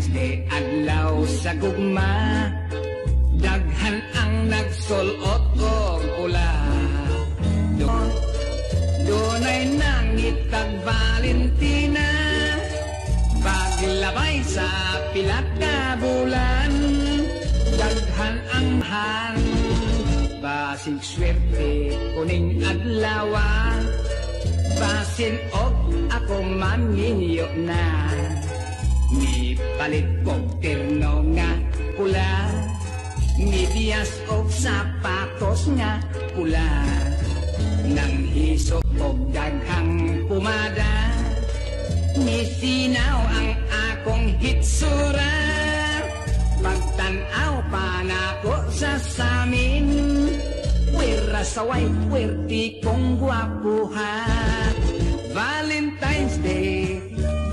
Valentine's Day adlaw sa gugma, daghan ang nagsulot og pula. Dunay nangitag Valentina, paglabay sa pilat ka bulan, daghan ang han, basig swerte kuning adlawa, basin og ako maninyo na. Ni palit kog terno nga pula, ni biyas og sapatos nga pula, nang hisok og daghang pumada, ni sinaw ang akong hitsura, pagtanaw pa nako sa samin, wera saway puwerti kong gwapuha. Valentine's Day,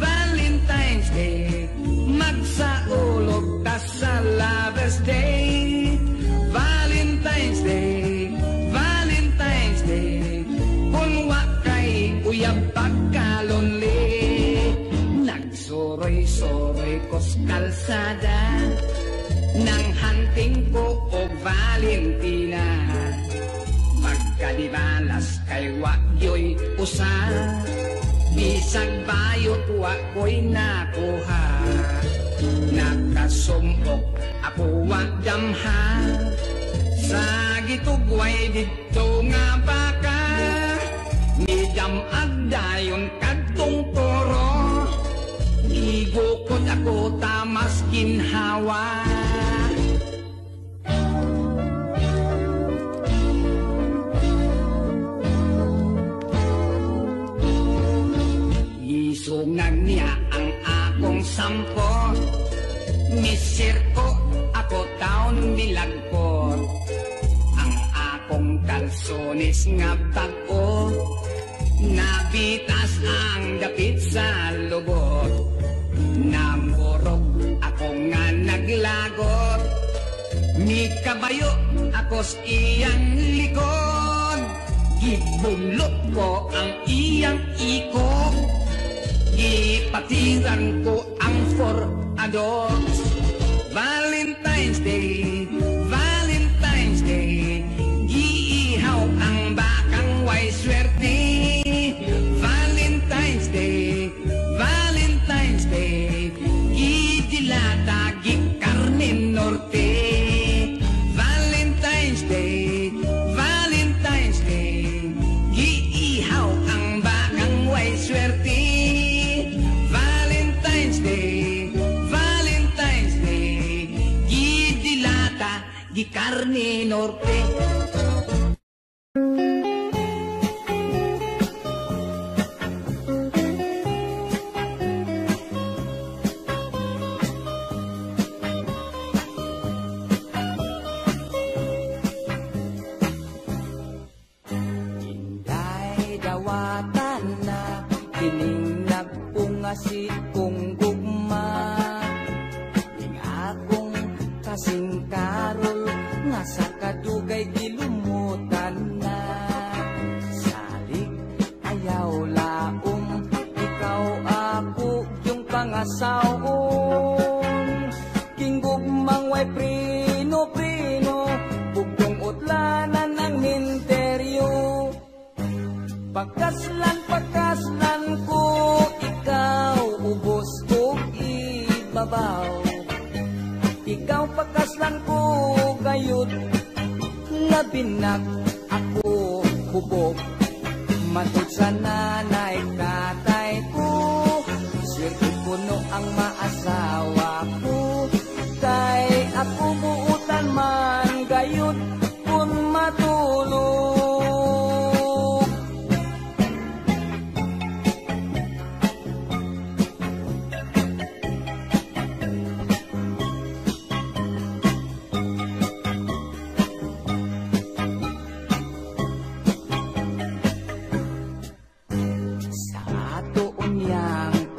Valentine's Day, magsaulog ta sa Lover's Day. Valentine's Day, Valentine's Day, kung wakay uyab pagkalonli, nagsuroy-suroy kos kalsada, nang hunting ko o Valentina, pagkadibalas kay wakyo'y usa, bisag bayot wako'y nakuha, nakasumpok ako wadamha, sa gitugway dito nga baka, nidamag dayon kadtong toro, igukod ako tamas ginhawa. Isungan niya ang akong sampo, misir ko ako taon nilagpot, ang akong kalsones nga bago, nabitas ang dapit sa lubot, namurog ako nga naglagot, ni kabayo akos iyang likod, gibulot ko ang iyang ikot, ipatiran ko ang forados. Valentine's Day, Valentine's Day, giihaw ang bakang way swerte. Valentine's Day, Valentine's Day, gidilata gikarne norte. Valentine's Day, Valentine's Day, giihaw ang bakang way swerte. Valentine's Day, Valentine's Day, gidilata gikarne norte. Si kong gugma, ning akong kasing karol, nga sa kadugay gilumutan na. Salig ayaw laom, ikaw ako yung pangasawon. King gugmang way prino-prino, bugtong utlanan ang minteryo. Pagkaslan ko, ikaw ubos kong ibabaw. Ikaw pagkaslan ko gayud, labinak ako hubog. Matod sa nanay tatay ko, swerte puno ang maasawa ko. Kay ako buutan man gayud, kung matulog.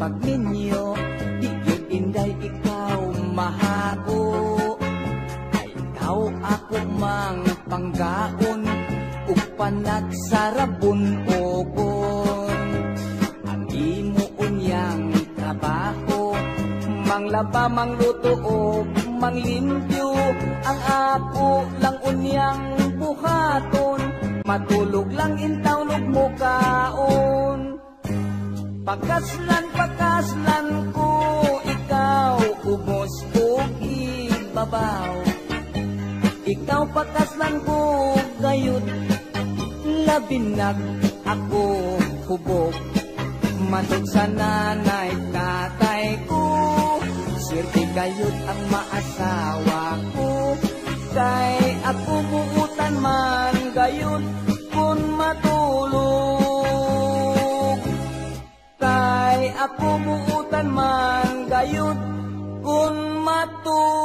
Pagminyo, di yun inday ikaw mahako. Ay ikaw ako mang panggaon, upanat sarabon ogon. Ang imo unyang trabaho, manglaba, mangluto o manglimpyo, ang ako lang unyang buhaton, matulog lang intawnog mo kaon. Pakaslan ko, ikaw ubos o ibabaw. Ikaw pakaslan ko gayud, labinag ako hubog. Matod sa nanay tatay ko, swerte gayud ang maasawa ko. Kay ako buutan man gayud kun matulog. Kay ako buutan man gayud kun matulog.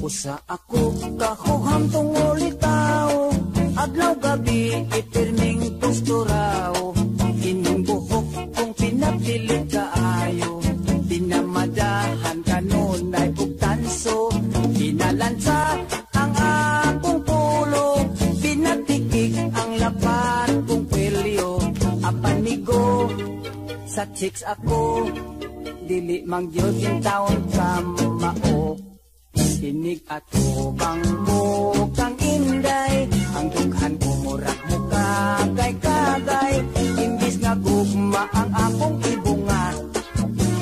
Usa ako kahuham tungol itaw, adlaw gabi ipirming posturaw. Ining buhok kong pinapilit kaayo, dinamadahan kanunay ug tanso. Pinalansa ang akong pulo, pinatikik ang lapat kong kwelyo. Apanigo sa chicks ako, dili mangyod in taon kamao. Tinig at ubang mo kang inday, ang dughan ko murak mo kagay-kagay. Imbis nga gugma ang akong ibungat,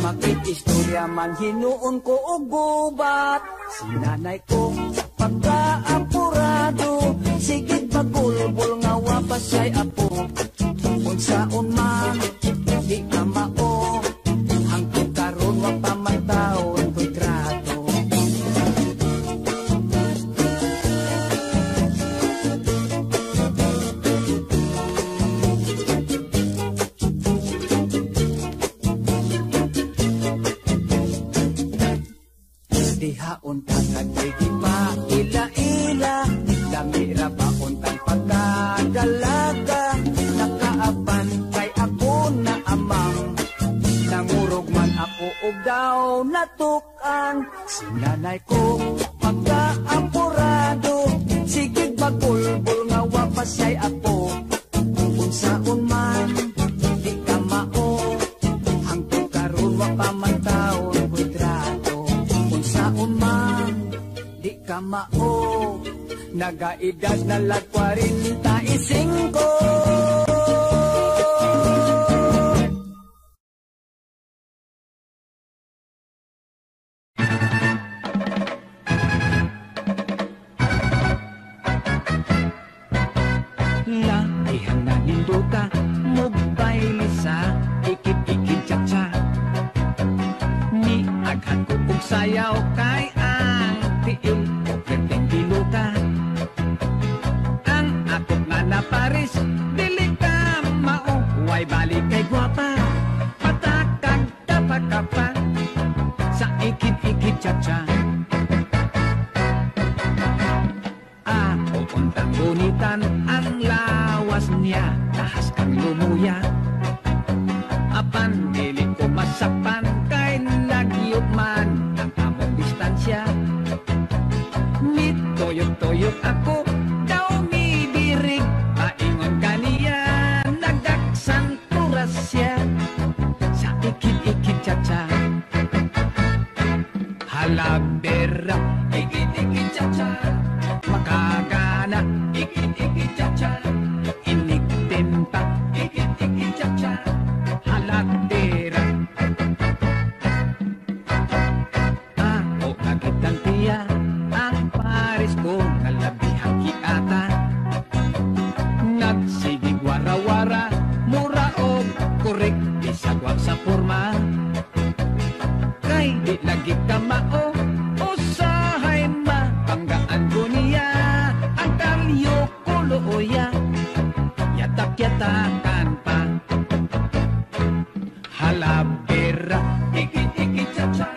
makikistorya man hinuon ko og gubat. Si nanay ko pagkaapurado, sigid pagulbol nga wapasay apo. Unsaon man di ka mao, hangtod karon wa pa man taon ko'y trato. Dihaon tatagay di pa ila-ila, damira pa untang pagkagalaga. Nakaapan kay ako na amang, nangurog man ako og daw natukan. Si nanay ko pagkaapurado, sigig bagulbol nga wapasay apo. Unsaon man di ka mao, hangtod karon wa pa man taon ko'y trato. Unsaon man di ka mao, nagaedad na lag 45. Laihan na ninduta, mobile sa ikip-ikip cha-cha. Ni aghan ko kong sayaw kay ang tiil o perteng biluta. Ang akot nga na Paris, dili ka mao, way balik kay guwapa. Patakag tapakapa sa ikip-ikip cha-cha. Untang gunitan ang lawas niya, tahas kang lumuya. Apan dili ko masapan kay nagyot man ang among distansya. Nitoyok-toyok ako, daw mibirig, paingon kaniya, nagdaksan turasya sa ikit-ikit cha-cha. Halabera, ikit-ikit cha-cha, makagana, ikit-ikit cha-cha. Inig-tempa, ikit-ikit cha-cha. Halatera. Ako agad tiya, ang Paris ko nalabihang kiata. Nagsigig wara-wara, mura o korek, isagwag sa forma. Kay di lagi ka mao, usahay ma, panggaan ko niya, ang kalyo kulooya, yatak-yatakan pa. Halabera, ikit-ikit cha-cha.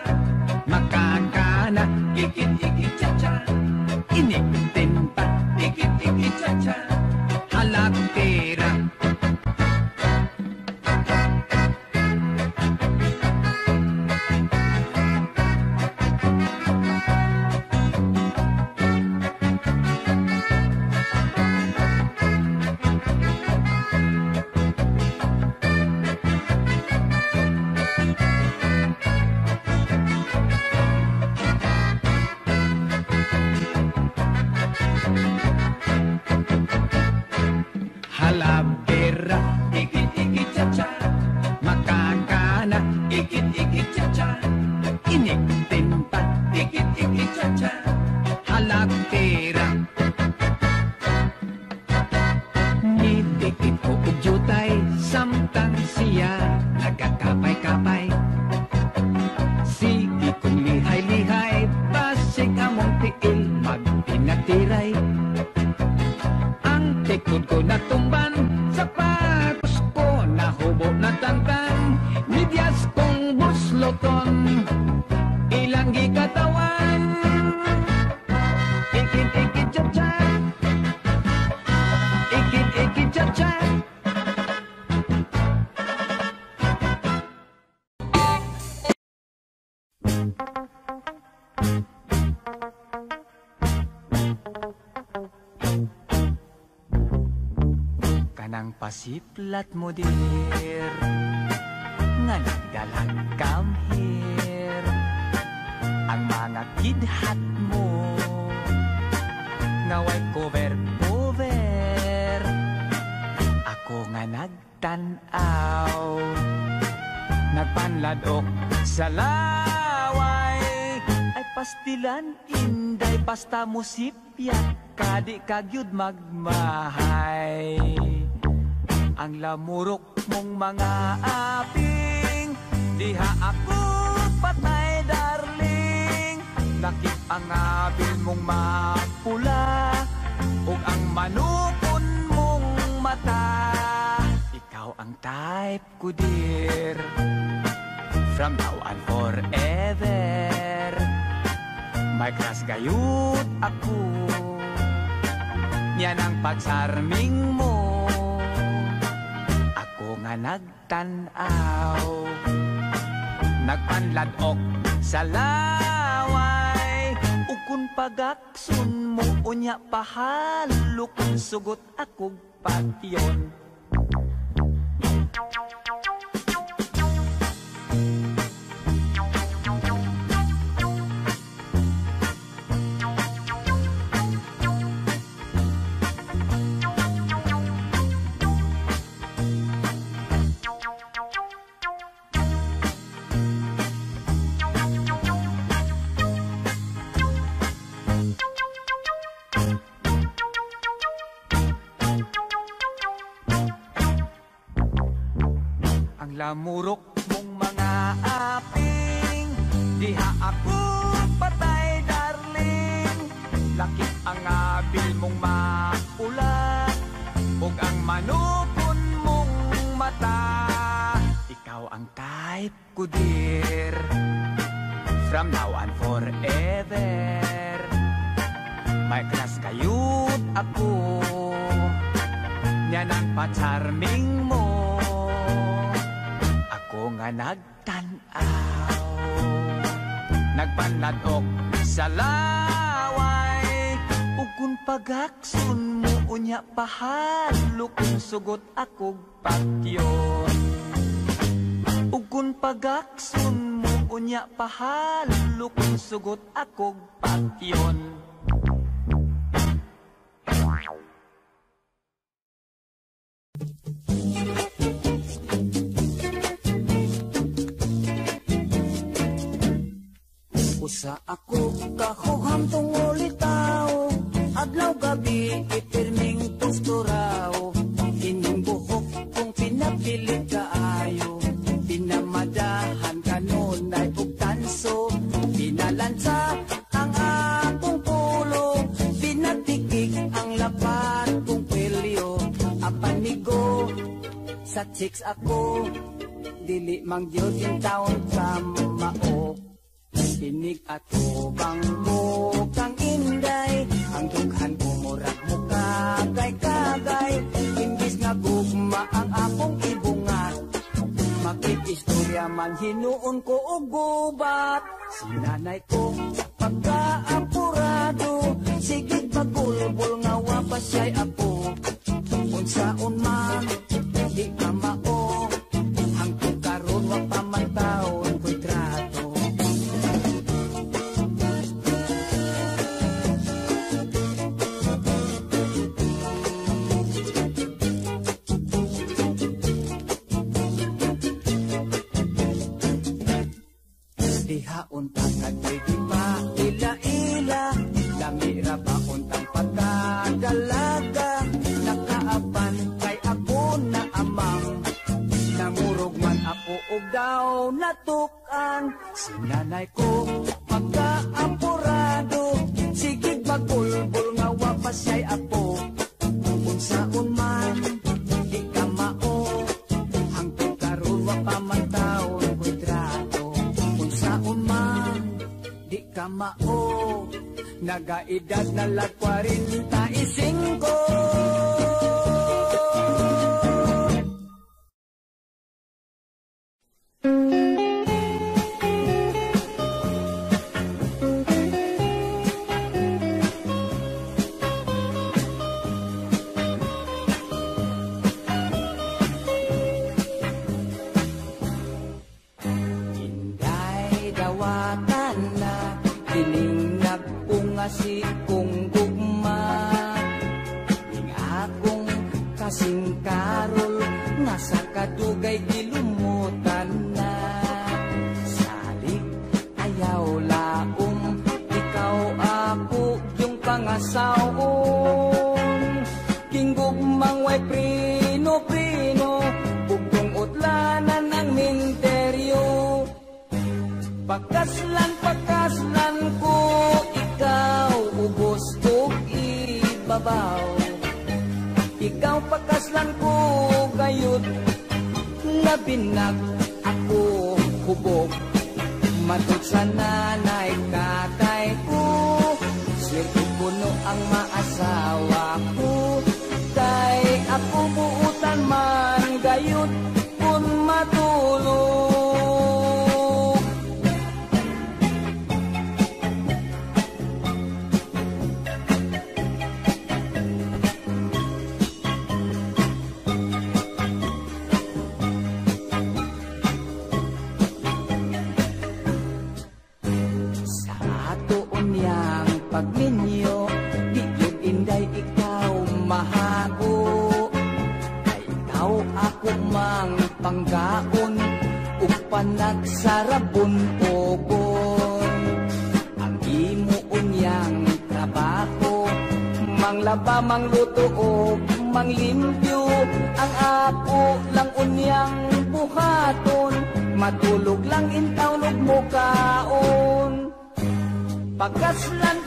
Calavera, ikit-ikit cha-cha. Makakana, ikit-ikit cha-cha. Inik-tinta, ikit-ikit cha-cha. Halagtera. Nidikit ko og jutay, samtang siya nagkakapay-kapay. Sige kong lihay-lihay, basig among tiil magpinatiray. Ang tikod ko natumban, sapatos ko nahubo na tangtang. Midyas kong busloton, ilang gikatawan. Ikit-ikit cha-cha, ikit-ikit cha-cha. Kanang pasiplat mo dir, nga nagdalag come here. Ang mga kidhat mo, nga way cover-cover. Ako nga nagtanaw, nagpanladok sa laway. Ay pastilan, inday, basta musipya, kadi kagyud magmahay. Ang lamurok mong mga aping, diha ako patay darling. Lakip ang abil mong mapula, ug ang manukon mong mata. Ikaw ang type ko dear, from now on forever. May crush gayud ako, yan ang pagsarming mo. Ako nga nagtanaw, nagpanladok sa laway. Ug kun pagaksun mo unya pahalok, sugot akog patyon. Lamurok mong mga aping, diha ako patay darling. Lakip ang abil mong mapula, ug ang manukon mong mata. Ikaw ang type ko dear, from now on forever. May crush kayut ako, yan ang pa-charming mo. Ako nga nagtanaw, nagpanladok sa laway. Ug kun pagaksun mo unya pahalok, sugot akog patyon. Ug kun pagaksun mo unya pahalok, sugot akog patyon. Usa ako kahuham tungol itaw, adlaw gabi ipirming tusturaw. Ining buhok kung pinapilit kaayo, pinamadahan kanon ay ugtanso. Pinalansa ang akong pulo, pinatikik ang lapat kong pelyo. Apanigo sa chicks ako, dili mang yung taon sa mao. Tinig at bangko kang inday, ang dughan ko murag mo kagay-kagay. Imbis nga gugma ang akong ibungat, makikistorya man hinuon ko og gubat. Sinanay ko pagkaapurado, sige pagulbol nga wapas siya'y apo. Unsaon man di ka mao, hangtod karon wa pa man taon ko'y trato. Kaunta kadoy di pa ila-ila, lamira ba untang pagkadalaga, nakaapan kay ako na amang, nangurog man ako og daw natukan, sinanay ko pagkaapurado, sige magulbol nga wapasyay apo, unsaon man di ka mao, hangtod karon wa pa man taon ko'y trato, unsaon man di ka mao, nagaedad na lag 45. Si kong gugma, ning akong kasing karol, nasa kadugay gilumutan na. Salik ayaw laom, ikaw ako yung pangasawon. King gugmang way prino-prino, bugtong utlanan ang minteryo. Pagkaslan ko, ikaw ubos kong ibabaw. Ikaw pagkaslan ko gayud, labinag ako hubog. Matod sa nanay katay ko, swerte puno ang maasawa ko. Kay ako buutan man gayud kung matulog. Pagminyo, di yun inday ikaw mahago. Ay ikaw ako mang panggaon, upan nagsarabon pogon. Ang imo unyang trabaho, manglaba, mangluto o manglimpyo. Ang ako lang unyang buhaton, matulog lang intawnog mo kaon. Pagkaslan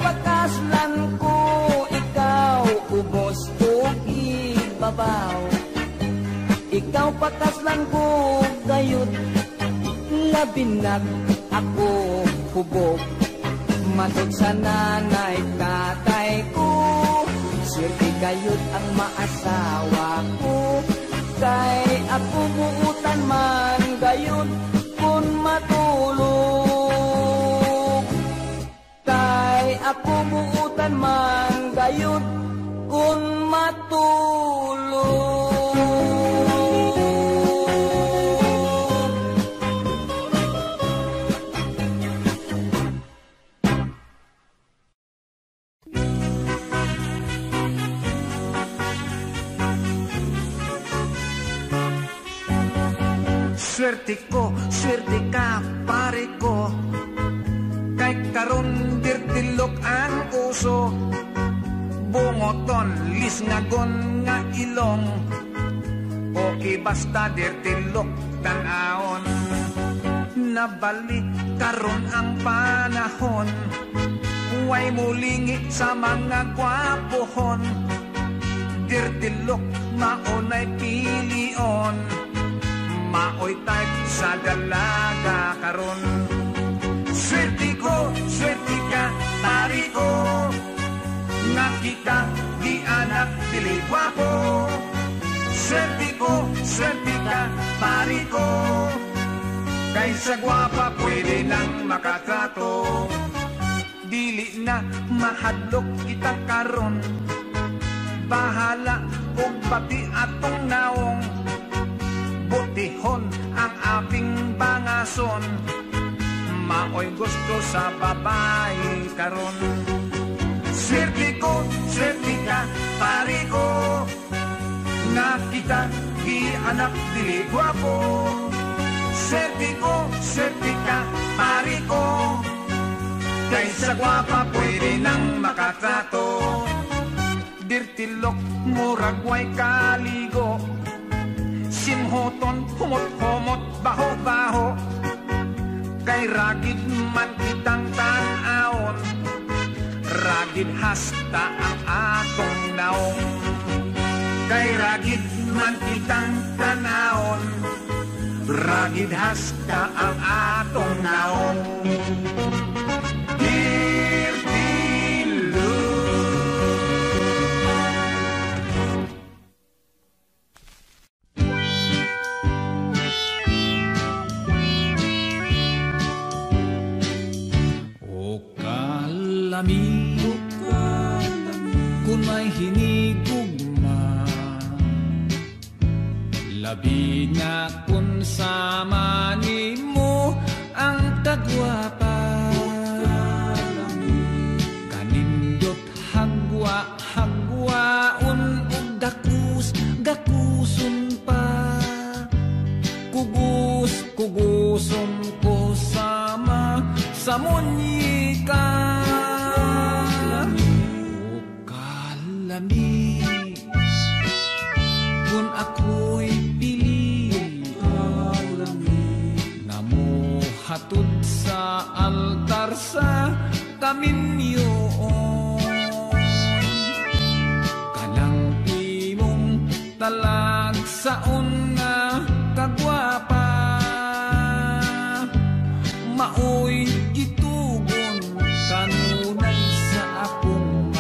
ko, ikaw ubos kong ibabaw. Ikaw pagkaslan ko gayud, labinag ako hubog. Matod sa nanay tatay ko, swerte gayud ang maasawa ko. Kay ako buutan man gayud kung matulog. Kay ako buutan man gayud kung matulog. Swerte ka pare ko, kay karon dirtilok ang uso, bungoton lisngagon nga ilong, okay basta dirtilok tanaon. Nabalik karon ang panahon, huway mulingi sa mga gwapohon, dirtilok maunay pilion, maoy type sa dalaga karon. Swerte ka, pari ko, nga kita di anak dili gwapo. Swerte ka, pari ko, kaysa gwapa pwede nang makatrato. Dili na mahadlok kita karon, bahala og pati atong naong, butihon ang aping bangason, maoy gusto sa babae karon. Swerte ka, pari ko, nga kita di anak dili gwapo. Swerte ka, pari ko, kaysa gwapa pwede nang makatrato. Dirtilok muragway kaligo, sinhoton humot-humot baho-baho, kay ragid man kitang tan-aon, ragid hasta ang atong naong. Kay ragid man kitang tan-aon, ragid hasta ang atong naong. Kung may hinigugma, labi na kung sama ni mo ang kagwapa. Kanindot hagwa-hagwaon ug gakuson pa. Kuguson ko sama sa munyika. Kung ako'y pili, namuhatod sa altar sa kaminyoon. Kanang imong talag saon nga kagwapa, maoy gitugon kanunay sa akong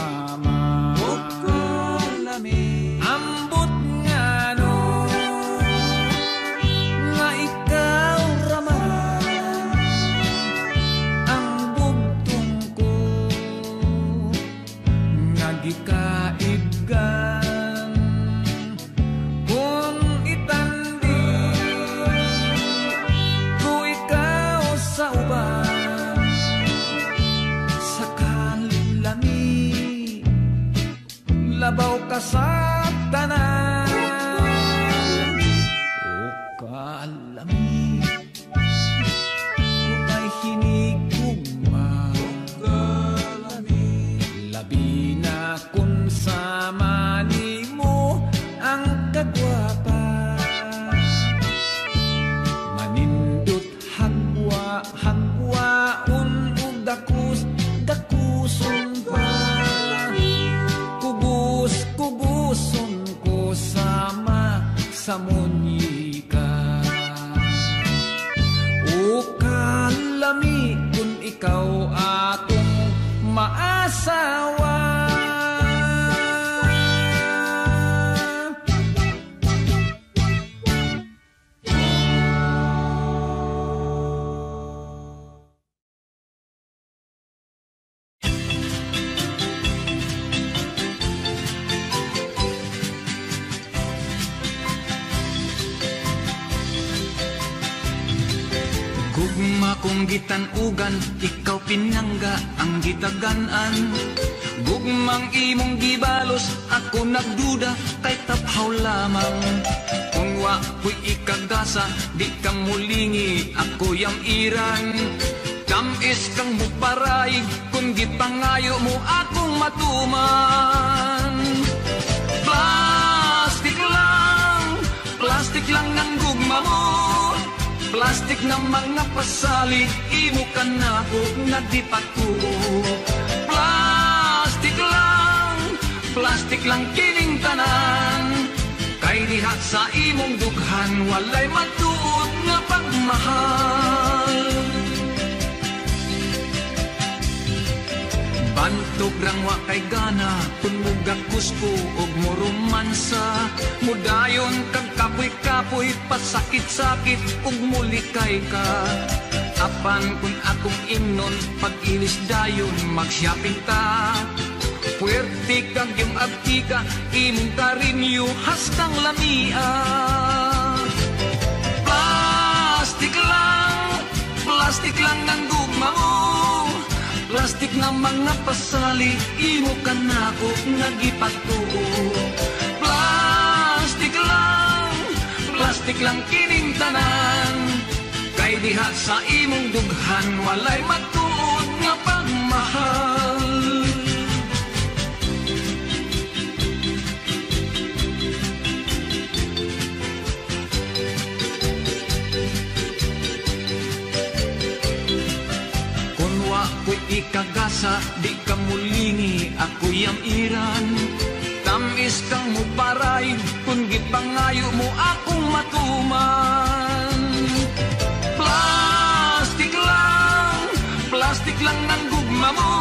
kaibgan. Kung itandi ko ikaw sa uban, sa kalami labaw ka sa tanan. O kalami kung ay hinigugma, labi na kung sama ni mo ang kagwapa. Manindot hagwaon ug gakuson pa. Kuguson ko sama sa munyika. O kalami kung ikaw akong maasawa. Gugma kong gitanugan, ikaw pinangga ang gitaganan. Gugmang imong gibalos, ako nagduda kay taphaw lamang. Kung wa ko'y ikagasa, di ka mulingi, ako yang iran. Tamis kang muparaig, kung gipangayo mo akong matuman. Plastik lang ang gugma mo. Plastik na mga pasalig, imo ka na ko nagdipatuo. Plastik lang kining tanan. Kay diha sa imong dughan, walay matuod nga pagmahal. Bantog rang wa kay gana, kung mugag gusto og mo romansa. Mudayon kag kapoy-kapoy, pasakit-sakit ug mulikay ka. Apan kung akong imnon, pag-ilis dayon mag-shopping ta. Puwerte kag yung abtika, imong karinyo hastang lamia. Plastik lang ang gugma mo. Plastik na mga pasali, imo ka na ko nagipatuo. Plastik lang kining tanan. Kay diha sa imong dughan walay matuod nga pagmahal. Kunwa ko'y ikagasa, di ka mulingi, ako'y iran. Tamis kang muparay, kung gipangayo mo akong matuman. Plastik lang ng gugma mo,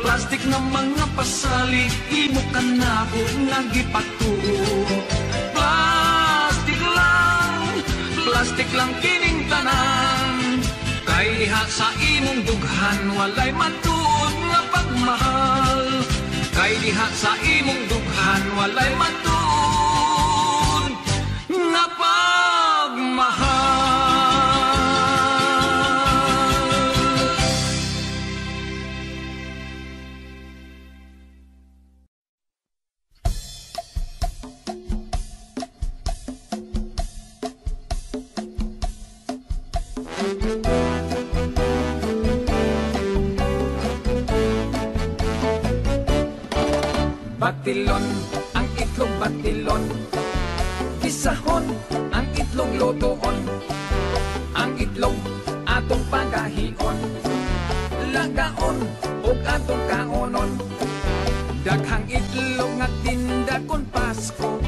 plastik ng mga pasali, imo ka na ko nagipatuo. Plastik lang kining tanan, kay diha sa imong dughan walay matuod nga pagmahal. Kay diha sa imong dughan walay matuod nga pagmahal. Batilon, ang itlog batilon. Isahon, ang itlog lotoon. Ang itlog atong pagahion. Lagaon, og atong kaonon. Daghang itlog nga tinda kon Pasko.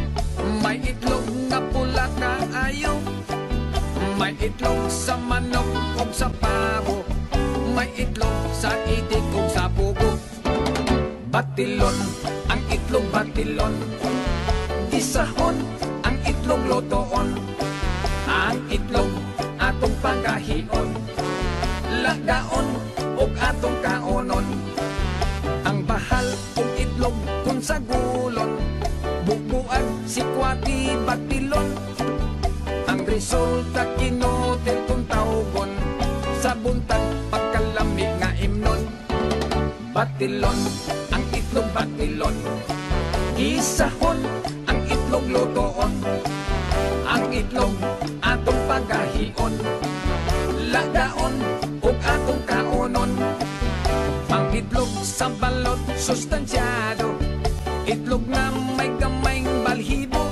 May itlog nga pula kaayo. May itlog sa manok o sa pabo. May itlog sa itik o sa pugo. Batilon, ang itlog batilon. Isahon, ang itlog lotoon. Ang itlog atong pagahion. Lagaon og atong kaonon. Ang bahal og itlog kun sa gulon. Bubuan si kwati batilon. Ang resulta kinotel kung tawgon. Sa buntag pagkalami nga imnon. Batilon, ang itlog batilon. Isahon, ang itlog lotoon. Ang itlog atong pagahion. Lagaon ug atong kaonon. Ang itlog sa balot sustansyado. Itlog na may gamayng balhibo.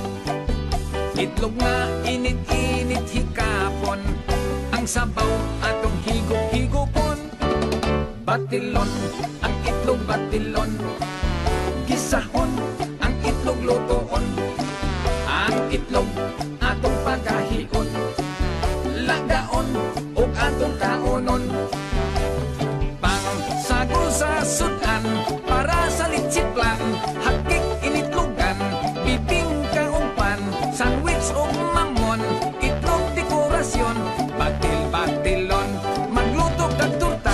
Itlog na init-init hikapon. Ang sabaw atong higop-higopon. Batilon, ang itlog batilon. Gisahon, ang itlog lotoon. Ang itlog atong pagahion. Lagaon ug atong kaonon. Pangsagol sa sudan para sa litsiklan. Hakik initlogan, bibing kaumpan. Sandwich o mamon, itlog dekorasyon. Batil-batilon, magluto kag turta.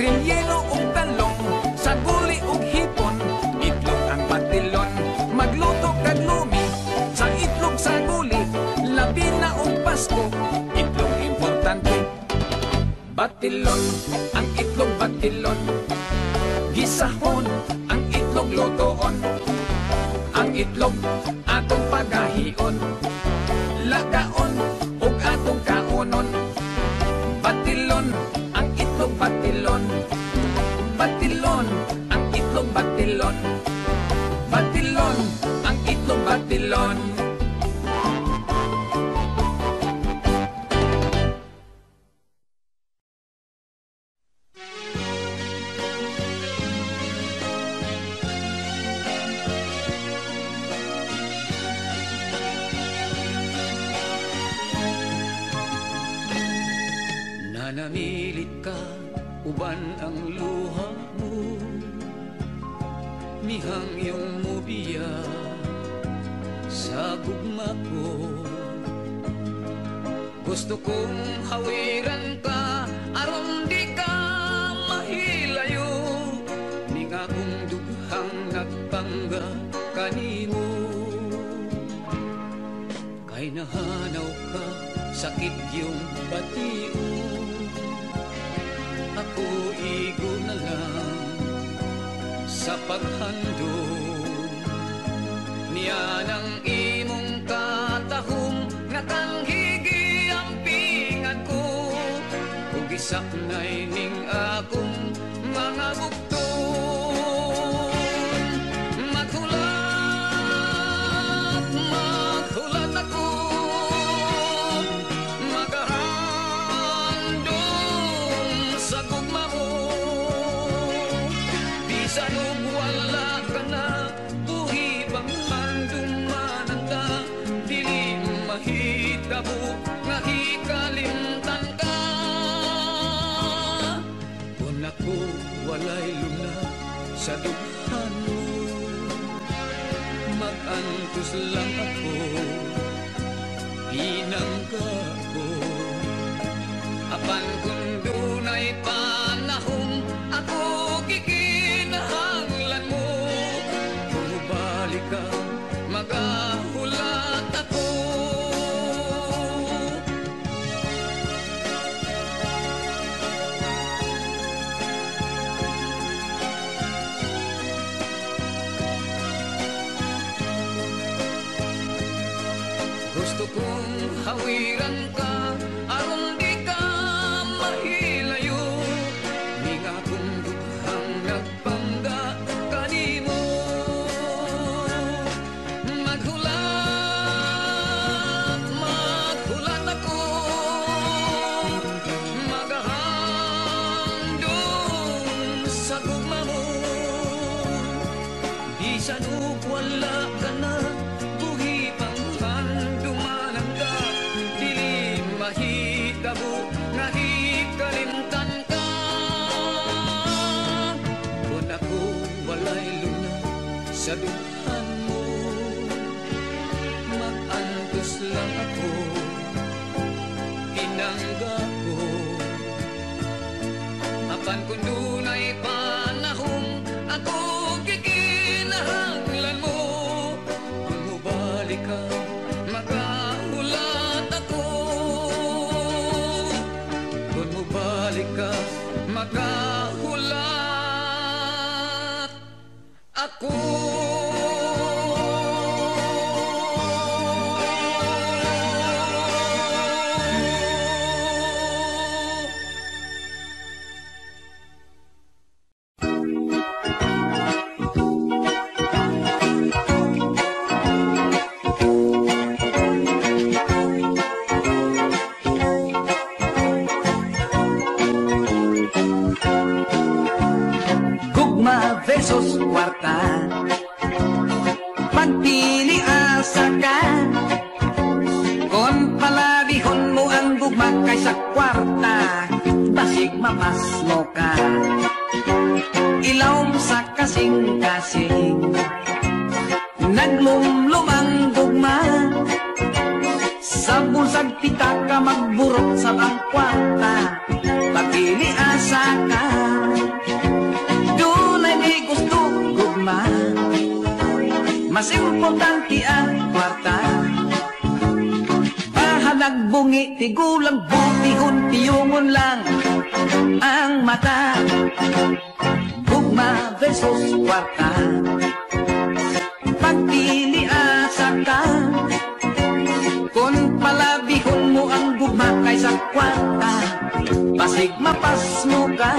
Relyeno ug talong, saguli ug hipon. Itlog ang batilon, magluto kag lumi. Sa itlog saguli, labi na ug Pasko. Itlog importante. Batilon, ang itlog batilon. Gisahon, ang itlog lotoon. Ang itlog atong pagahion. Lagaon ug atong kaonon. Batilon, ang itlog batilon. Batilon, ang itlog batilon. Batilon, ang itlog batilon. Nanamilit ka, uban ang luha mo. Mihang iyong mubiya sa gugma ko. Gusto kong hawiran ka, aron di ka mahilayo. Minga kong dughang nagpangga kanimo. Kay nahanaw ka, sakit yung batiyo. Ako igo na lang sa paghandong. Niya ng imong katahom nga tanghigi ang pingad ko. saknay ning akong mga bukton. Maghulat ako, magahandong sa gugma mo. Bisan og wala ka na, buhi bang mandumanan ta, dili mahitabo nga hikalimtan ka. Kung ako walay luna sa dughan mo, mag-antos lang ako, pinangga ko. Apan kung dunay panahon, ako kikinahanglan mo. Kung balik ka, magahulat ako. Gusto kong hawiran ka, aron di ka mahilayo. Ning akong dughang nagpangga kanimo. Maghulat ako, magahandong sa gugma mo. Bisan og wala ka na, buhi pang handumanan ka, dili mahitabo nga hikalimtan ka. Kung ako walay luna sa dughan mo, mag-antos lang ako, pinangga ko. Apan kung dunay panahon, ako kikinahanglan mo. Kung mubalik ka, magahulat ako. Kung mubalik ka, magahulat ako. Gugma versus kwarta, pagpili asa ka. Kung palabihon mo ang gugma kaysa kwarta, basig mamasmo ka. Ilawom sa kasing-kasing, naglumlum ang gugma. Sa bulsag pita ka magburot sa bang kwarta, pagpili asa ka. Mas importante ang kwarta. Bahalag bungi, tigulang butihon, tiyungon lang ang mata. Gugma versus kwarta, pagpili asa ka. Kung palabihon mo ang gugma kaysa kwarta, basig mapas mo ka.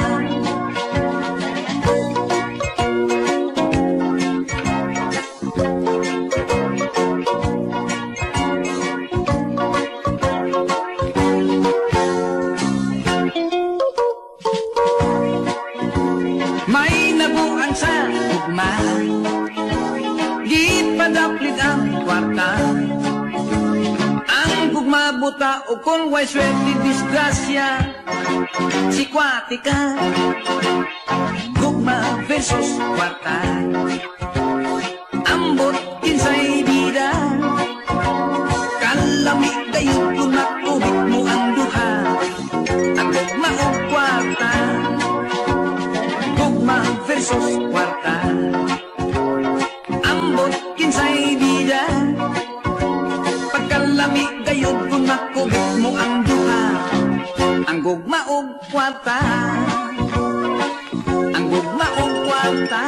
Gipadaplit ang kwarta, ang gugma buta o kung way swerte disgrasya, sikwati ka. Gugma versus kwarta, ambot kinsay bida, kalami dayon kung nakubit mo ang duha, ang gugma o kwarta. Gugma versus kwarta, ambot kinsay bida, pagkalami gayod kung nakubit mo ang duha, ang gugma o kwarta. Ang gugma o kwarta,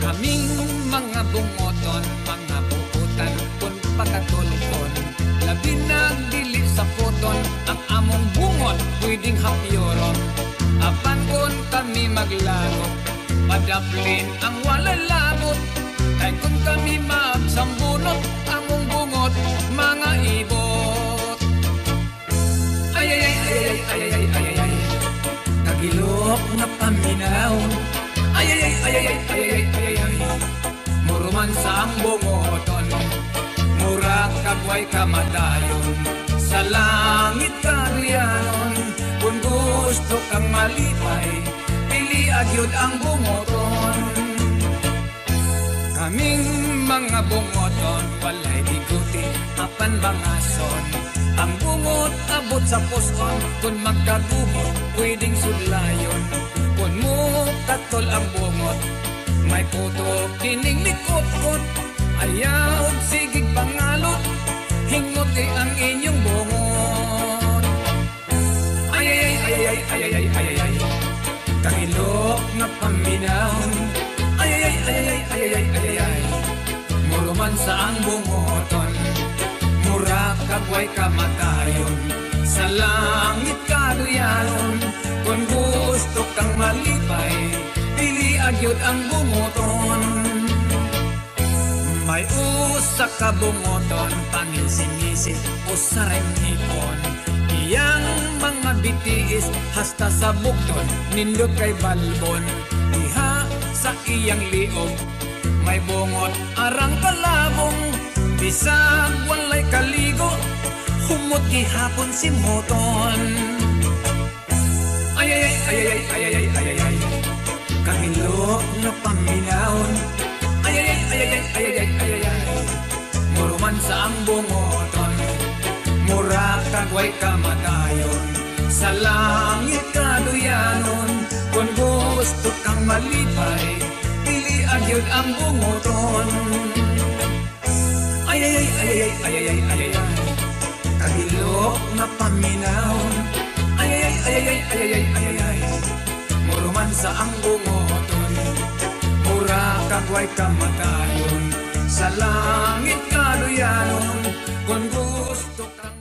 Kaming mga bungoton, mga bukutan, kun pagkatulkon, labi nagdili sa puton, ang among bungot pwedeng hapyoron. Apan kun kami maglaro, padaplin ang walalabot, kay kun kami magsambunot, among bungot mga ibot. Ay ay ay ay ay ay ay ay ay, kagilok na paminahon. Ay ay ay ay ay ay ay ay ay, muruman sa ang bungoton, mura kagway kamatayon, sa langit kariyanon. Kung gusto kang malipay, pili agyod ang bungoton. Kaming mga bungoton, walay biguti, apan bangason. Ang bungot abot sa poston, kung magkagubot, pwedeng sudlayon. Kung mo katol ang bungot, may puto kining likot-kot, ayaw sigig pangalot, hingot ang inyong bungot. Ay ay ay ay ay ay ay ay ay, kahilok na paminahon. Ay ay ay ay ay ay ay ay ay, muruman sa ang bungoton, mura kagway kamatayon, sa langit kaduyanon. Kung gusto kang malipay, pili agyod ang bungoton. May usa ka bungoton, pangising-isip o sarengipon, iyang mga bitiis hasta sa bukton, nindot kay balbon. Diha sa iyang liog, may bungot arang kalabong, bisag walay kaligo, humot gihapon si moton. Ay ay ay ay ay ay ay ay ay ay, kahilok na paminahon. Ay ay ay ay ay ay ay ay ay ay, muruman sa ang bungoton, mura kagway kamatayon, sa langit kaduyanon. Kung gusto kang malipay, pili agyod ang bungoton. Ay ay ay ay ay ay ay ay ay ay, kahilok na paminahon. Ay ay ay ay ay ay ay ay ay ay, muruman sa ang bungoton, mura kagway kamatayon, sa langit kaduyanon. Kung gusto kang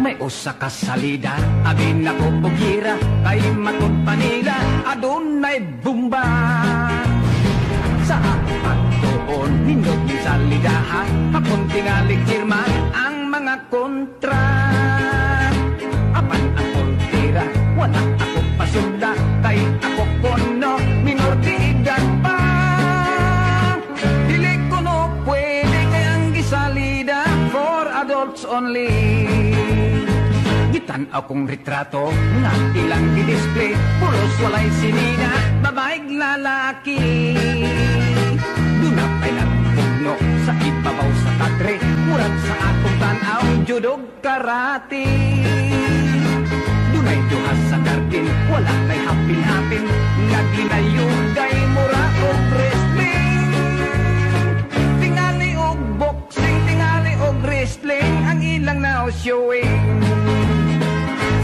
may usa ka salida, abin ako pugira, kay matod Manila, adunay bumba. Sa pagtuon, nindot ni salidahan, hapon tingalig firma ang mga kontra. Apan akong tira, wala akong pasunda, kay ako kono, minor di edad pa. Dili ko no pwede kayang gisalida, for adults only. Gitan akong retrato, nga ilang di-display, pulos walay sinina, babaeng lalaki. Dunapay nagpugno sa ibabaw sa kadre, murag sa akong tanaw, judog karate. Dunay duhas sa garden, wala na'y hapin-hapin, naglinayugay mura o wrestling. Tingali o boxing, tingali o wrestling, ang ilang now showing.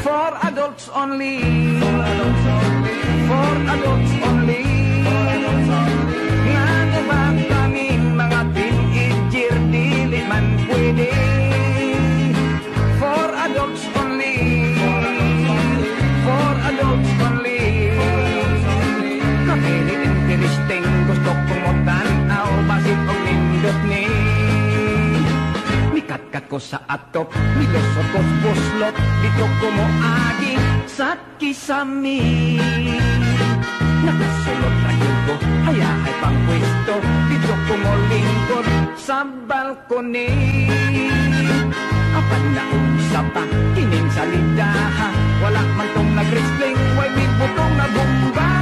For adults only, for adults only, for adults only. Nga ba kaming mga teenager, dili man pwede. For adults only, for adults only. Kami ni interesting, gusto kong magtanaw, basit o nindot ni. Mikat-kat ko sa atop, nilosot ko buslot, dito ko mo aging sa kisami. Nakasulot na yugo, hayahay pang pwesto, dito ko mo lingkod sa balkoni. Apan na usap pa, kining salidaha, wala man tong nag-wrestling, way bibutong na bumba.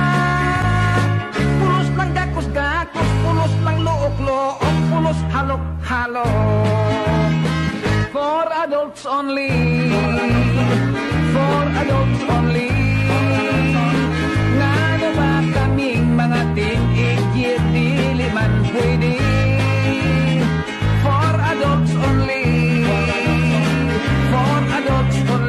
Pulos lang gakos-gakos, pulos lang look-look, pulos halok-halok. For adults only, for adults only. Nga ba kaming mga teenager, dili man pwede. For adults only, for adults only.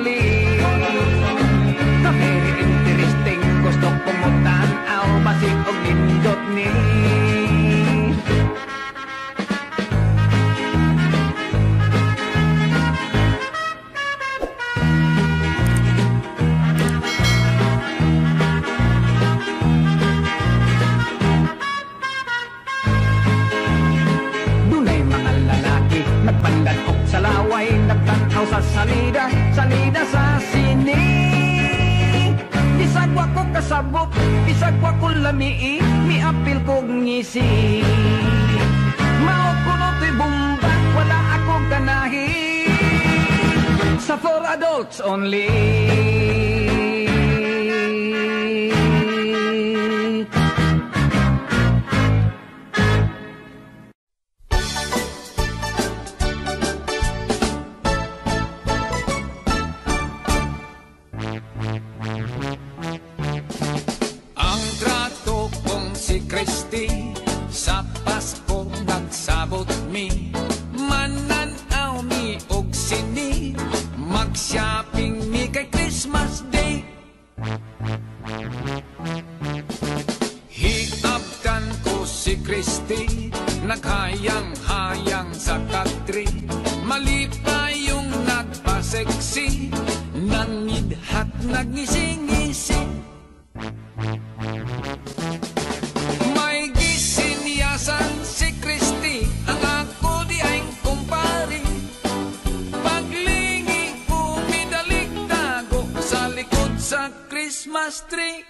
tanaw sa salida, salida sa sini. Bisag wa ko kasabot, bisag wa ko lamii, miapil kog ngisi. Mao kuno to'y bumbak, wala ako ganahi. Sa for adults only. Ang trato kong si Christy sa Pasko nagsabot mi. Mananaw mi og sini, mag-shopping mi kay Christmas Day. Hiabdan ko si Christy, naghayang-hayang sa country. Malipay yung nagpaseksi, nangidhat nagngisi-ngisi. May gisinyasan si Christy, ang ako di ay kumpari. Paglingi ko midaligtago sa likod sa Christmas tree.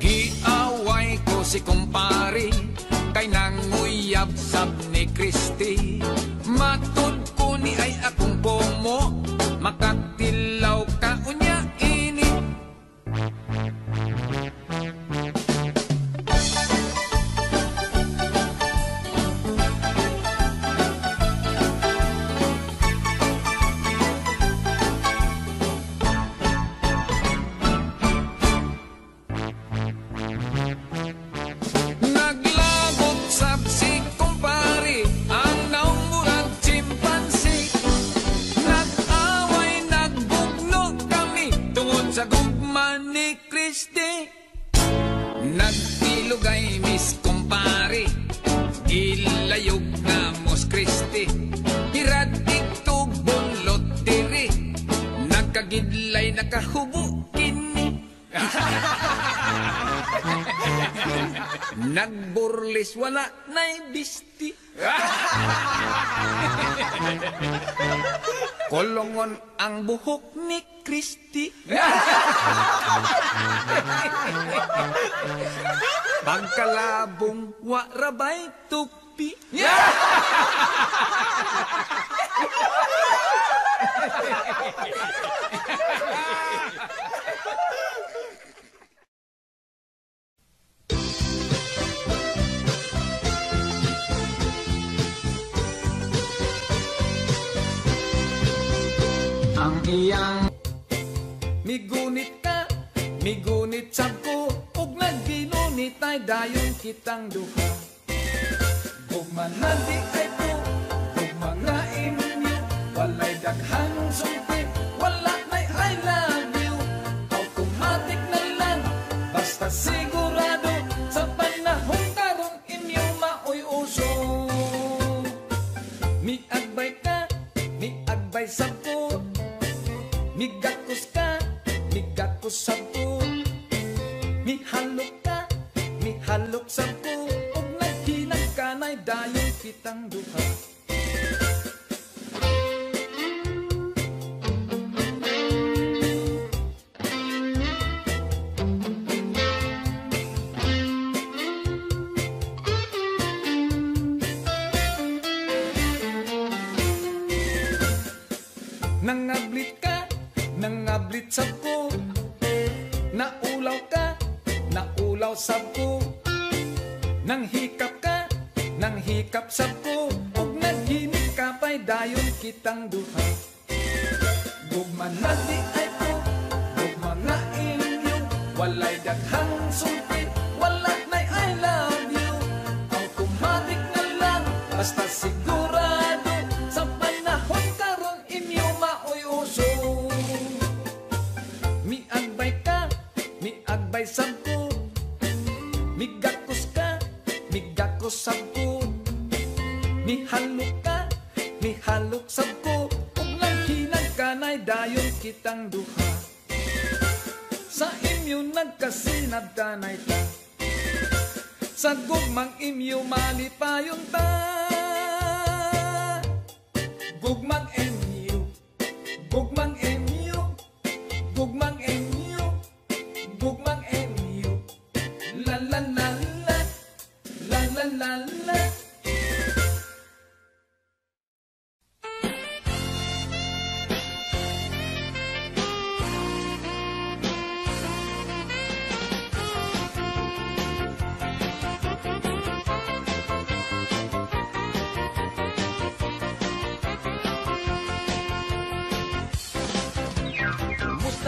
Giaway ko si kumpari, kay nanguyab sab ni Christy. Matud ko ni ay akong pomo, makatilaw ka unya ini. Naglabot sab si kumpari, ang naumurang chimpansi. Nag-away, nagbugno kami tungod sa gugma ni Christy. Nagtilugay Miss Kumpari, gilayog na Mos Christy. Iradik to bunlot diri, nagkagidlay nakahubo kini. Nagburlis wala na'y bisti. Kolongon ang buhok ni Christy. Pagkalabong wa rabay tupi. Ang iyang Migunit ka, migunit sab ko, ug nagginunit ay dayon kitang duha. Gugma na di ay ko, gugma nga inyo, walay daghang sumpi, wala na'y I love you. Automatic na lang, basta sigurado, sa panahon karong inyo maoy uso. Miagbay ka, miagbay sab ko, migakos ka, migakos sab ko. Mihalok ka, mihalok sab ko, ug naghinag ka na'y dayon kitang duha. Nangablit ka, nangablit sab ko, naulaw ka, naulaw sab ko. Nanghikap ka, nanghikap sab ko, ug naghinit ka pa'y dayon kitang duha. Gugma na di ay ko, gugma nga inyo, walay daghang sumpi, wala na'y I love you. Automatic na lang, basta sigurado, sa panahon karong inyo maoy uso. Miagbay ka, miagbay sab ko, migakos ka, migakos sab ko. Mihalok ka, mihalok sab ko, ug naghinag ka na'y dayon kitang duha. Sa inyo nagkasinabdanay ta, sa gugmang inyo malipayon ta. Gugmang inyo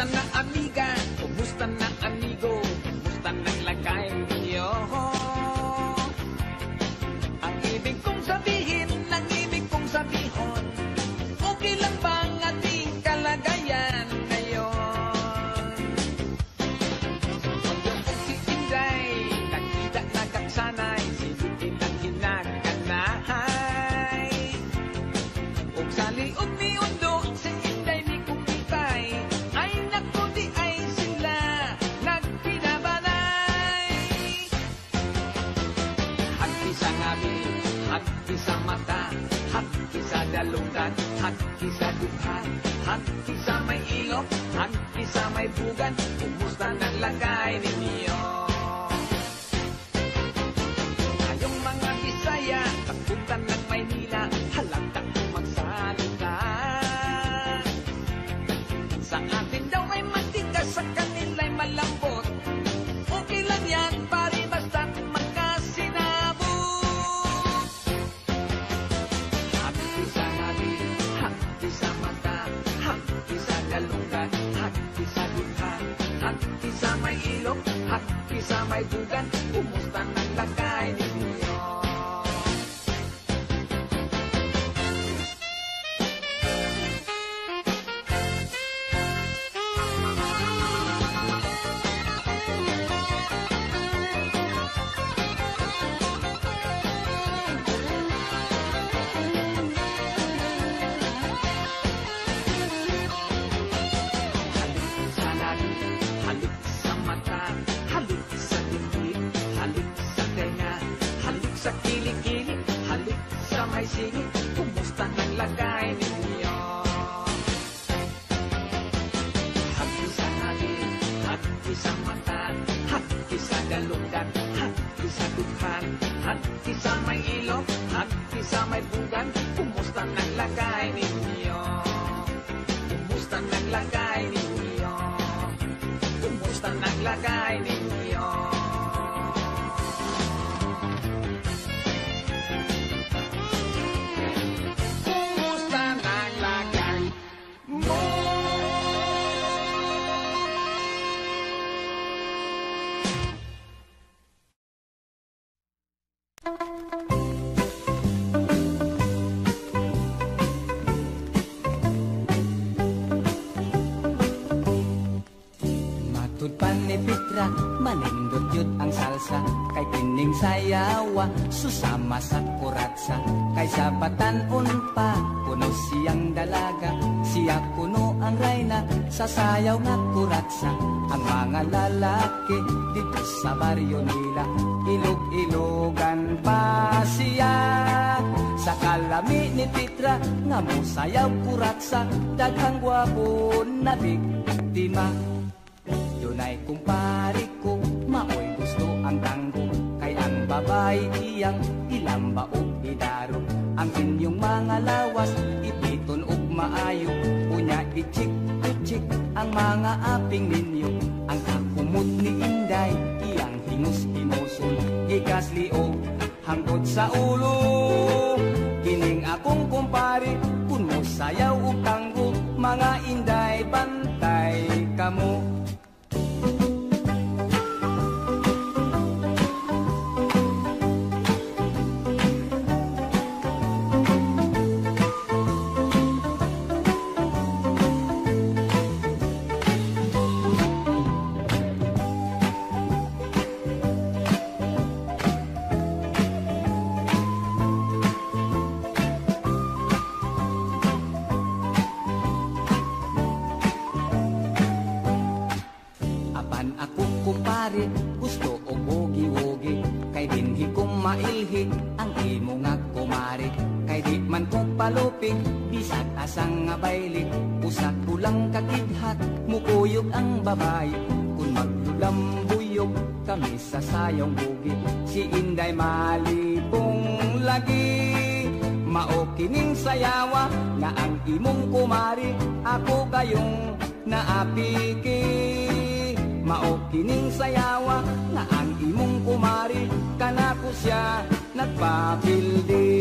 Kumusta na amiga? Kumusta na amigo? Kumusta na lagay ninyo? Ang ibig kong sabihin, ang ibig kong sabihin, okay lang bang ating kalagayan ngayon? Huwag yung si Inday, nakita nagkaksanay, silipin ang hinaganahay. Huwag sa liod ni Undo, si Inday ni Kumpitay, ay naku di ay sila nagpinabanay. Hagdi sa ngabi, hagdi sa mata, hagdi sa dalungan, hagdi sa dukhan, hagdi sa may ilok, hagdi sa may bugan, kumusta nang lagay ninyo? Kayong mga Bisaya, pagpunta ng Maynila, halata kong magsalita. Sa atin daw ay matigas, sa kanila'y malambot. Okay lang yan, pare, basta't magkasinabot. Hagdi sa ngabi, hagdi sa mata, hagdi sa dalungan, hagdi sa dukhan, hagdi sa may ilok, hagdi sa may bugan, kumusta nang lagay ninyo? Halik sa labi, halik sa mata, halik sa dibdib, halik sa tenga, halik sa kilikili, halik sa may singit, kumusta nang lagay ninyo? Hagdi sa labi, hagdi sa mata, hagdi sa dalungan, hagdi sa dukhan, hagdi sa may ilok, hagdi sa may bugan, kumusta nang lagay ninyo? Kumusta nang lagay ninyo? Kumusta nang lagay ninyo? Kumusta nang lagay mo? Matud pan ni Pitra, manindot yun ang salsa. Kay kining sayawa, susama sa kuratsa. Kay sabatan unpa, kuno siyang dalaga. Siya kuno ang reyna, sa sayaw nga kuratsa. Ang mga lalaki, dito sa baryo nila, ilog-ilogan pa siya. Sa kalami ni Pitra, nga mo sayaw kuratsa. Daghang gwapo na biktima. Dunay kumpari ko, maoy gusto ang tanggo. Kay ang babae iyang ilamba o idaro. Ang inyong mga lawas, ipiton og maayo. Unya ichik-ichik ang mga aping ninyo. Ang kakumot ni Inday, iyang hingus-hinuson. Gigaslio hangtod sa ulo. Kining akong kumpari, kun mo sayaw og tanggo. Mga Inday, bantay kamo. Kumpare, gusto o bogi-wogi. Kay dinhi kong mailhi ang imo nga kumari. Kay di man ko palupig, bisag asang nga baili. Usak kulang kakidhat, mukuyog ang babae. Kung maglulambuyog kami sa sayong bugi. Si Inday malipong lagi. Mao kining sayawa nga ang imong kumari. Ako kayong naapiki. Mao kining sayawa nga ang imong kumari. Kanako siya nagpapildi.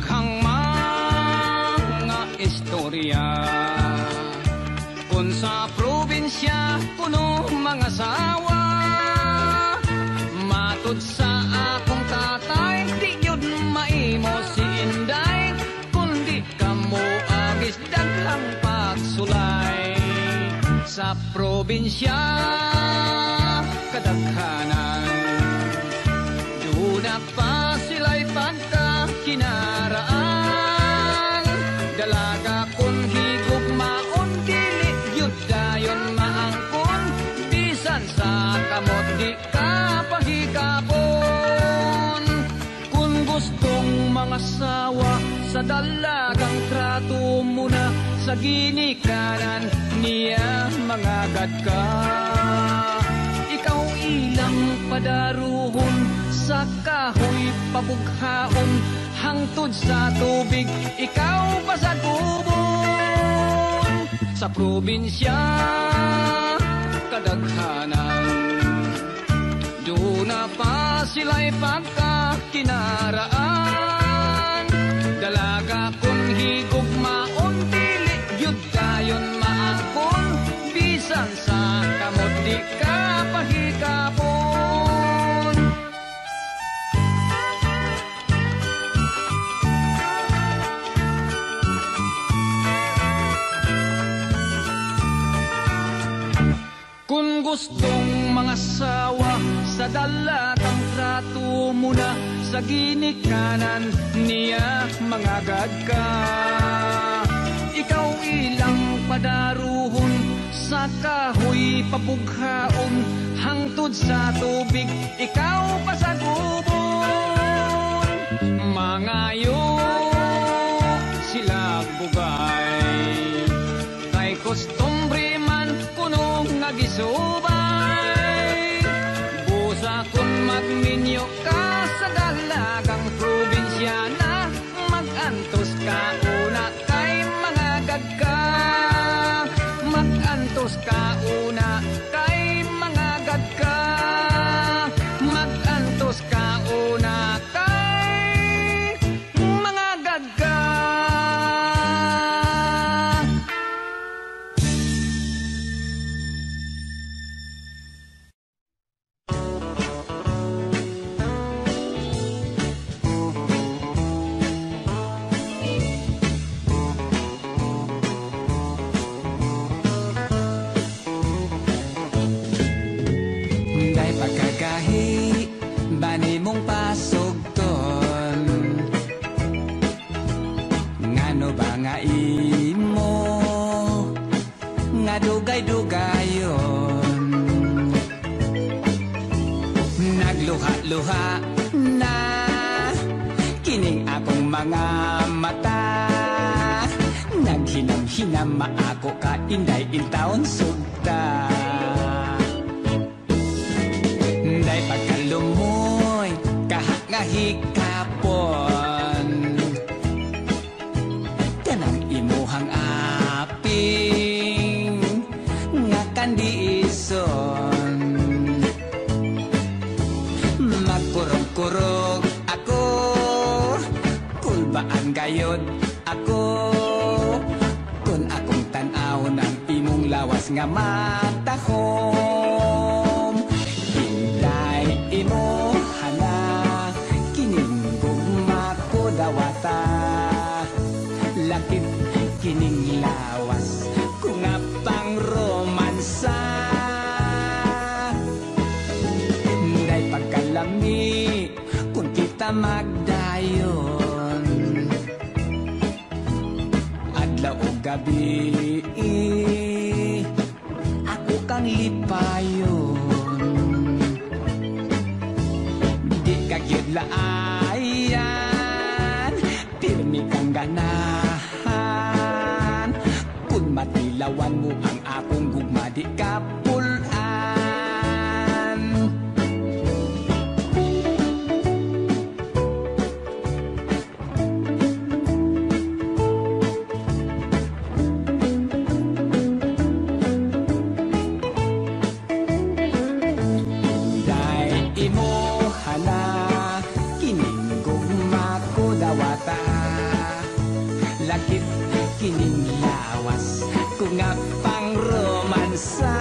daghang mga istorya kung sa probinsya kuno mga sawa matud sa akong tatay di yun maimo si Inday kundi kamo agis daghang pagsulay sa probinsya kadaghanan duna pa sila'y pagkakinaraan dalaga kun higugmaon dili yun dayon maangkon bisan sa kamot di ka pahikapon kung gustong mga sawa sa dalagang trato mo na sa ginikanan niya mangagad ka ikaw ilang padaruhon sa kahoy pabughaon hangtod sa tubig ikaw pasagubon sa probinsya kadaghanan doon na pa sila'y pagkakinaraan dalaga kung higugmaon dili yun dayon maangkon bisan sa kamot di ka pahikapon kung gustong mga sawa sa dalagang trato mo na sa ginikanan niya mangagad ka ikaw ilang padaruhon sa kahoy pabughaon hangtod sa tubig ikaw pasagubon mangayo sila bugay kay kostumbre man kuno nga gisubay busa kun magminyo ka sa dalagang probinsya na magantos ka una kay mga gagka magantos ka una kay mga gagka magantos ka una kay mga gagka pagkagahi bani mong pasugton ngano ba nga imo nga dugay-dugayon nagluha-luha na kining akong mga mata naghinam-hinam maako ka inday intawon sugta day pagkalumoy kahak nga hikapon kanang imuhang aping nga kandiison magkurog-kurog ako kulbaan gayod ako kun akong tanaw ng imong lawas nga matahom imo hana kining gumako dawata lakit kining lawas kung nga pang romansa day pagkalami kung kita magdayon adlaw o gabi ako kang lipayon laayan pirmi kang ganahan kun matilawan mo ang akong gugma di kapulan day imo hana kining gugma ko dawata lakip kining lawas kung nga pang romansa.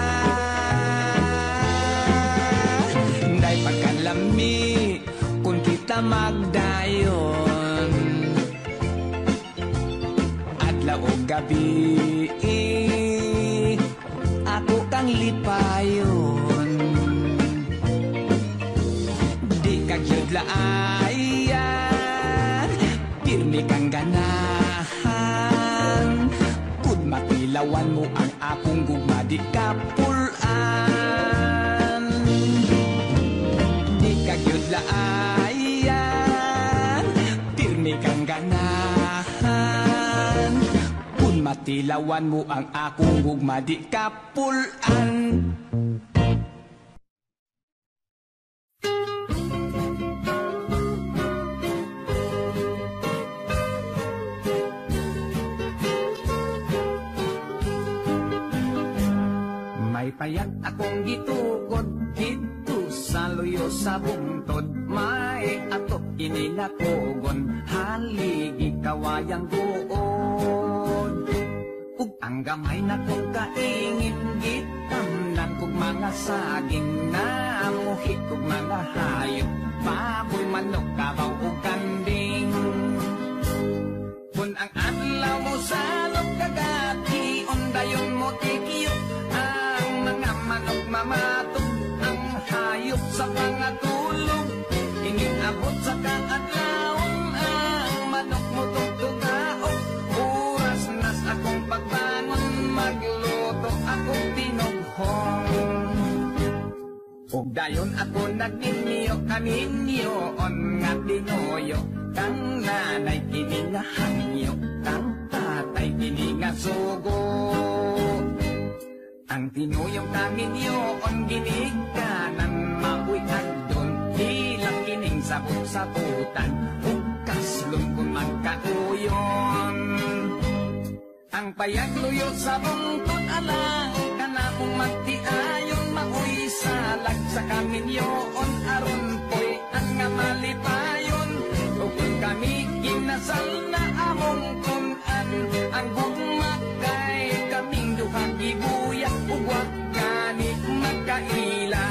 Day pagkalami kung kita magdayon, adlaw o gabi ako kang lipayon. Di kagyod laayan, pirmi kang ganahan, kud matilawan mo ang akong gugma di kapulan. Di kagyod laayan, pirmi kang ganahan, kud matilawan mo ang akong gugma di kapulan. May payat akong gitukod dito sa luyo sa bungtod, may atop ininakogon, haligi kawayang buod. Ug ang gamay na kong kaingin gitamnan kog mga saging na amuhit kog mga hayop, baboy, manok, kabaw ug kanding. Kung ang adlaw mo sa kagati, ondayon mo tikiyo manok mamatok, ang hayop sa pangatulog, iningabot sa kaadlawon, ang manok mo tugtugaok. Oras nas akong pagbangon, magluto akong tinughong. Ug dayon ako nagninyo kaninyo on nga tinoyo, kang nanay kini nga hangyo, kang tatay kini nga sugo. Ang tinuyong namin yun, ginikanan, mabuy agdon, ilang kining sabot-sabutan, kaslon kung magkauyon. Ang payagluyo sa bungtod alang, kanakong magtiayon, mauy salag sa kamin yun, aron po'y ang nga malipayon. Ukon kami kinasal na among kunan, ang bumakay kaming duhang ibuya, ugwag kani magkaila.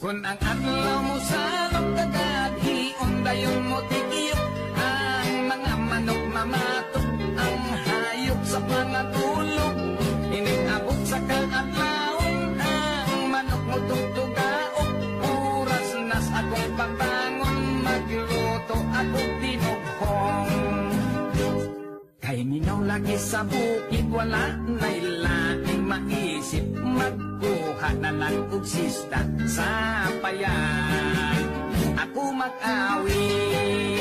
Kung ang adlaw mo sa kagati, ondayon mo tikiyo, ang mga manok mamatok, ang hayop sa pangatulog, iningabot sa kaadlawon, ang manok mo tugtugaok. Oras nas akong pagbangon, magluto akong tinughong. Kay minaw lagi sa bukid, wala na'y laing maisip, magkuha na lang og sista sa payan, ako mag-awit.